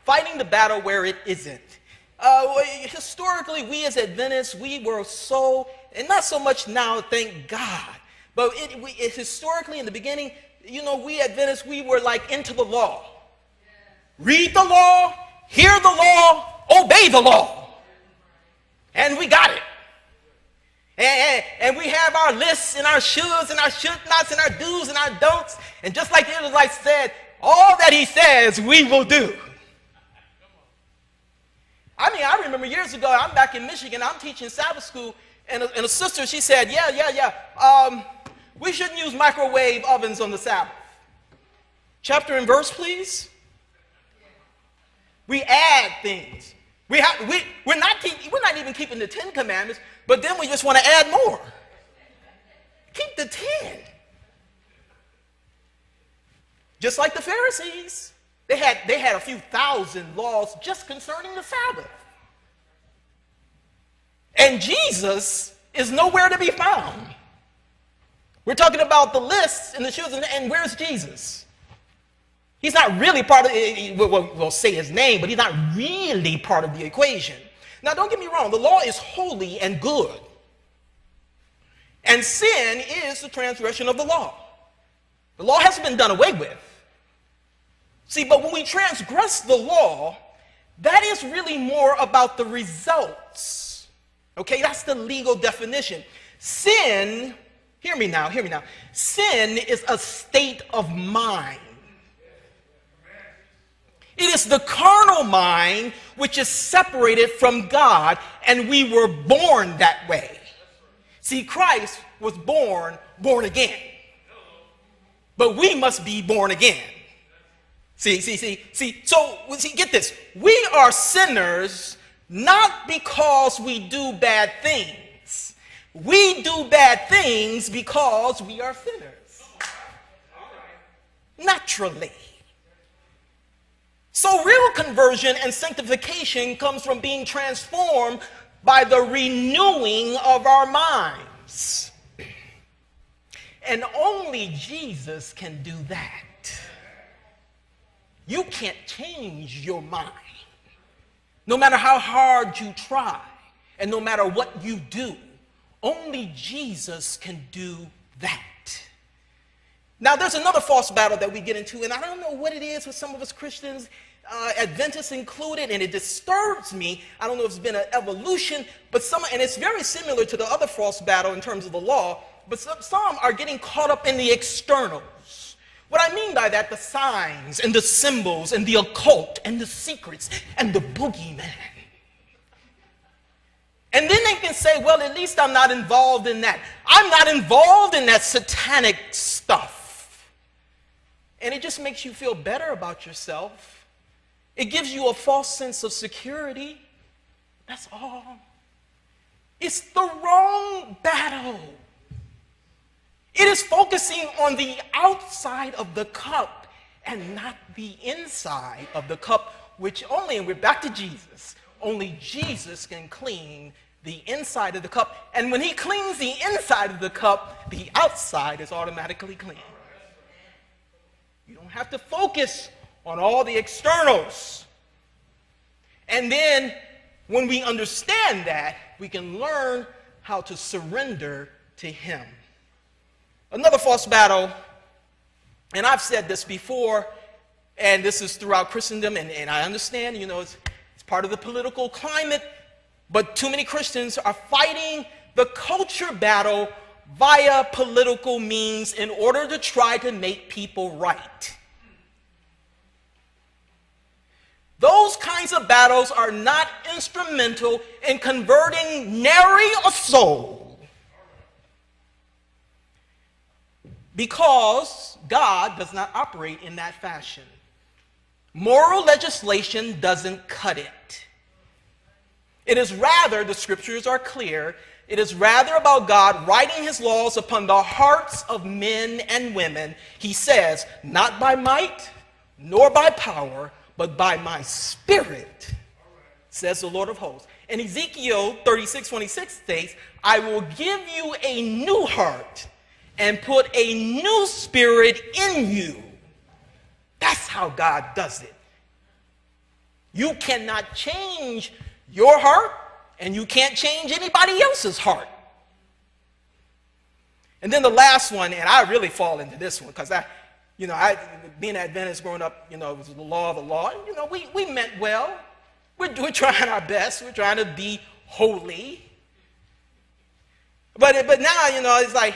fighting the battle where it isn't. Historically, we as Adventists, we were so, and not so much now, thank God, but historically in the beginning, you know, we Adventists, we were like into the law. Read the law, hear the law, obey the law. And we got it. And we have our lists and our shoulds and our should nots and our do's and our don'ts. And just like the Israelites said, all that he says we will do. I mean, I remember years ago, I'm back in Michigan, I'm teaching Sabbath school, and a sister, she said, we shouldn't use microwave ovens on the Sabbath. Chapter and verse, please. We add things. We're not even keeping the 10 commandments, but then we just want to add more. Keep the 10. Just like the Pharisees. They had a few thousand laws just concerning the Sabbath. And Jesus is nowhere to be found. We're talking about the lists and the shoes, and where's Jesus? He's not really part of it. We'll say his name, but he's not really part of the equation. Now, don't get me wrong. The law is holy and good. And sin is the transgression of the law. The law hasn't been done away with. See, but when we transgress the law, that is really more about the results. Okay, that's the legal definition. Sin, hear me now. Sin is a state of mind. It is the carnal mind which is separated from God, and we were born that way. See, Christ was born again. But we must be born again. See, get this. We are sinners not because we do bad things. We do bad things because we are sinners. Naturally. So real conversion and sanctification comes from being transformed by the renewing of our minds. And only Jesus can do that. You can't change your mind. No matter how hard you try, and no matter what you do, only Jesus can do that. Now, there's another false battle that we get into, and I don't know what it is with some of us Christians, Adventists included, and it disturbs me. I don't know if it's been an evolution, and it's very similar to the other false battle in terms of the law, but some are getting caught up in the externals. What I mean by that, the signs and the symbols and the occult and the secrets and the boogeyman. And then they can say, well, at least I'm not involved in that. I'm not involved in that satanic stuff. And it just makes you feel better about yourself. It gives you a false sense of security. That's all. It's the wrong battle. It is focusing on the outside of the cup and not the inside of the cup, which only, and we're back to Jesus, only Jesus can clean the inside of the cup. And when he cleans the inside of the cup, the outside is automatically clean. You don't have to focus on all the externals. And then when we understand that, we can learn how to surrender to him. Another false battle, and I've said this before, and this is throughout Christendom, and I understand, you know, it's part of the political climate, but too many Christians are fighting the culture battle via political means in order to try to make people right. Those kinds of battles are not instrumental in converting nary a soul. Because God does not operate in that fashion. Moral legislation doesn't cut it. It is rather, the scriptures are clear, it is rather about God writing his laws upon the hearts of men and women. He says, not by might, nor by power, but by my spirit, says the Lord of hosts. And Ezekiel 36:26 states, I will give you a new heart and put a new spirit in you. That's how God does it. You cannot change your heart, and you can't change anybody else's heart. And then the last one, and I really fall into this one because being Adventist growing up, it was the law of the law. We meant well. We're trying our best. We're trying to be holy. But now, it's like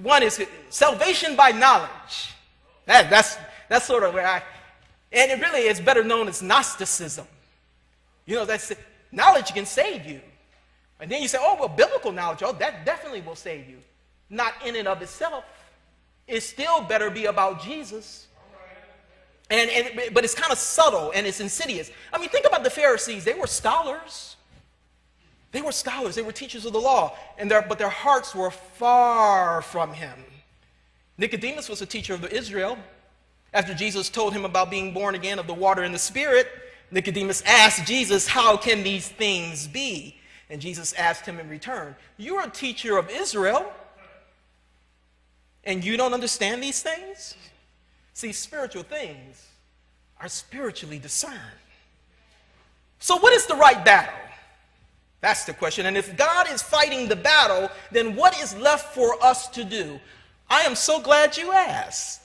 one is salvation by knowledge. That's sort of where and it really is better known as Gnosticism. That's knowledge can save you. And then you say, oh, well, biblical knowledge, oh, that definitely will save you. Not in and of itself. It still better be about Jesus. But it's kind of subtle and it's insidious. I mean, think about the Pharisees. They were scholars. They were scholars. They were teachers of the law. But their hearts were far from him. Nicodemus was a teacher of Israel. After Jesus told him about being born again of the water and the Spirit, Nicodemus asked Jesus, how can these things be? And Jesus asked him in return, you're a teacher of Israel, and you don't understand these things? See, spiritual things are spiritually discerned. So what is the right battle? That's the question. And if God is fighting the battle, then what is left for us to do? I am so glad you asked.